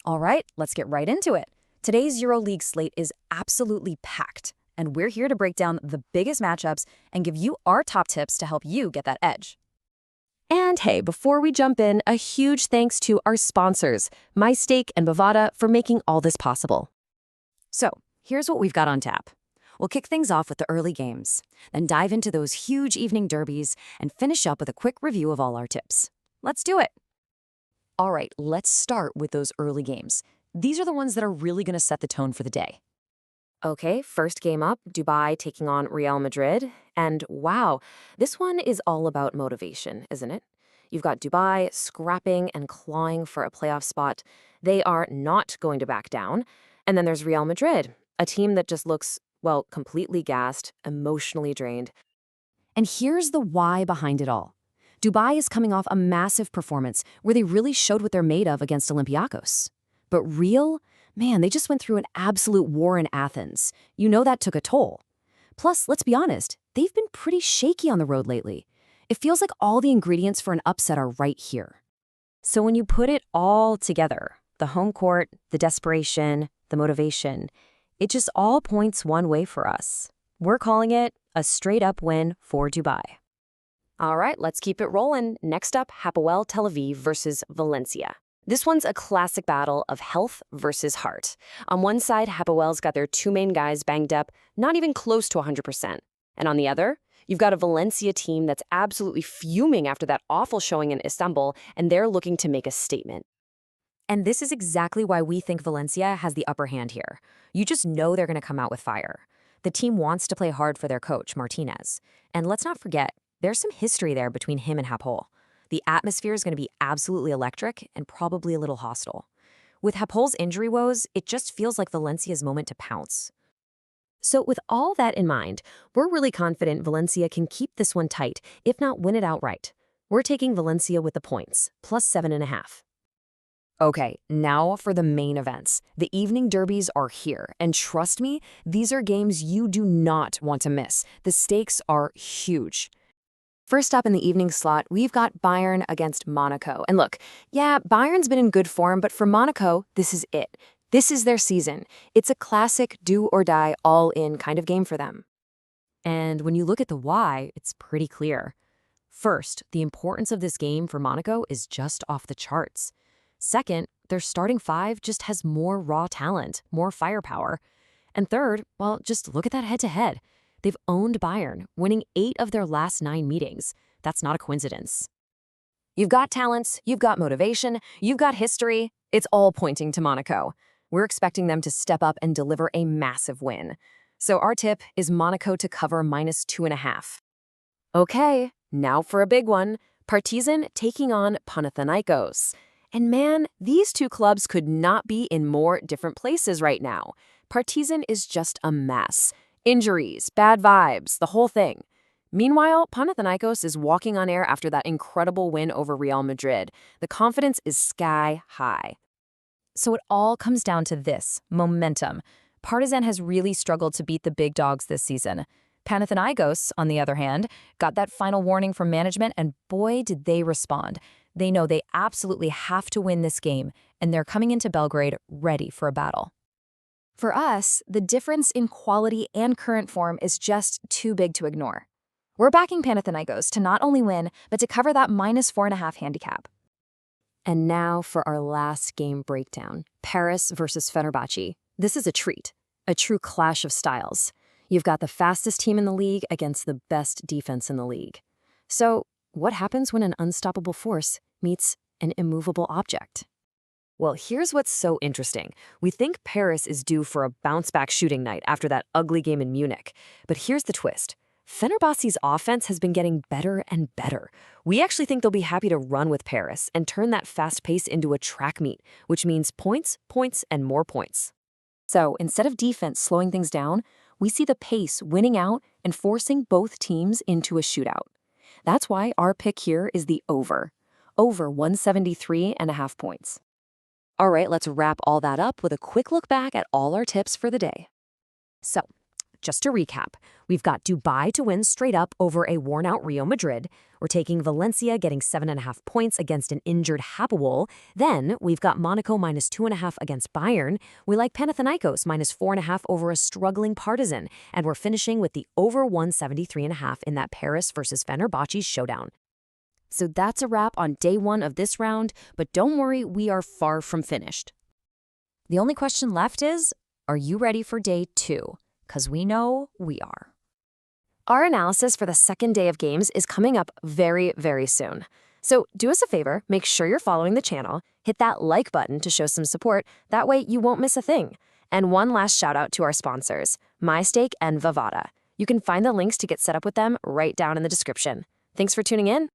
All right, let's get right into it. Today's Euroleague slate is absolutely packed, and we're here to break down the biggest matchups and give you our top tips to help you get that edge. And hey, before we jump in, a huge thanks to our sponsors, MyStake and Bovada, for making all this possible. So, here's what we've got on tap. We'll kick things off with the early games, then dive into those huge evening derbies, and finish up with a quick review of all our tips. Let's do it! All right, let's start with those early games. These are the ones that are really going to set the tone for the day. Okay, first game up, Dubai taking on Real Madrid. And wow, this one is all about motivation, isn't it? You've got Dubai scrapping and clawing for a playoff spot. They are not going to back down. And then there's Real Madrid, a team that just looks, well, completely gassed, emotionally drained. And here's the why behind it all. Dubai is coming off a massive performance where they really showed what they're made of against Olympiacos. But Real, man, they just went through an absolute war in Athens. You know that took a toll. Plus, let's be honest, they've been pretty shaky on the road lately. It feels like all the ingredients for an upset are right here. So when you put it all together, the home court, the desperation, the motivation, it just all points one way for us. We're calling it a straight-up win for Dubai. All right, let's keep it rolling. Next up, Hapoel Tel Aviv versus Valencia. This one's a classic battle of health versus heart. On one side, Hapoel's got their two main guys banged up, not even close to 100%. And on the other, you've got a Valencia team that's absolutely fuming after that awful showing in Istanbul, and they're looking to make a statement. And this is exactly why we think Valencia has the upper hand here. You just know they're going to come out with fire. The team wants to play hard for their coach, Martinez. And let's not forget, there's some history there between him and Hapoel. The atmosphere is going to be absolutely electric and probably a little hostile. With Hapoel's injury woes, it just feels like Valencia's moment to pounce. So with all that in mind, we're really confident Valencia can keep this one tight, if not win it outright. We're taking Valencia with the points, plus 7.5. Okay, now for the main events. The evening derbies are here, and trust me, these are games you do not want to miss. The stakes are huge. First up in the evening slot, we've got Bayern against Monaco. And look, yeah, Bayern's been in good form, but for Monaco, this is it. This is their season. It's a classic do-or-die, all-in kind of game for them. And when you look at the why, it's pretty clear. First, the importance of this game for Monaco is just off the charts. Second, their starting five just has more raw talent, more firepower. And third, well, just look at that head-to-head. They've owned Bayern, winning 8 of their last 9 meetings. That's not a coincidence. You've got talents, you've got motivation, you've got history. It's all pointing to Monaco. We're expecting them to step up and deliver a massive win. So our tip is Monaco to cover minus 2.5. Okay, now for a big one. Partizan taking on Panathinaikos. And man, these two clubs could not be in more different places right now. Partizan is just a mess. Injuries, bad vibes, the whole thing. Meanwhile, Panathinaikos is walking on air after that incredible win over Real Madrid. The confidence is sky high. So it all comes down to this, momentum. Partizan has really struggled to beat the big dogs this season. Panathinaikos, on the other hand, got that final warning from management, and boy, did they respond. They know they absolutely have to win this game, and they're coming into Belgrade ready for a battle. For us, the difference in quality and current form is just too big to ignore. We're backing Panathinaikos to not only win, but to cover that minus 4.5 handicap. And now for our last game breakdown, Paris versus Fenerbahce. This is a treat, a true clash of styles. You've got the fastest team in the league against the best defense in the league. So what happens when an unstoppable force meets an immovable object? Well, here's what's so interesting. We think Paris is due for a bounce-back shooting night after that ugly game in Munich. But here's the twist. Fenerbahce's offense has been getting better and better. We actually think they'll be happy to run with Paris and turn that fast pace into a track meet, which means points, points, and more points. So instead of defense slowing things down, we see the pace winning out and forcing both teams into a shootout. That's why our pick here is the over 173.5 points. All right, let's wrap all that up with a quick look back at all our tips for the day. So, just to recap, we've got Dubai to win straight up over a worn-out Real Madrid. We're taking Valencia getting 7.5 points against an injured Hapoel. Then we've got Monaco minus 2.5 against Bayern. We like Panathinaikos minus 4.5 over a struggling Partizan. And we're finishing with the over 173.5 in that Paris versus Fenerbahce showdown. So that's a wrap on day 1 of this round, but don't worry, we are far from finished. The only question left is, are you ready for day 2? Because we know we are. Our analysis for the second day of games is coming up very, very soon. So do us a favor, make sure you're following the channel, hit that like button to show some support, that way you won't miss a thing. And one last shout out to our sponsors, MyStake and Vivada. You can find the links to get set up with them right down in the description. Thanks for tuning in.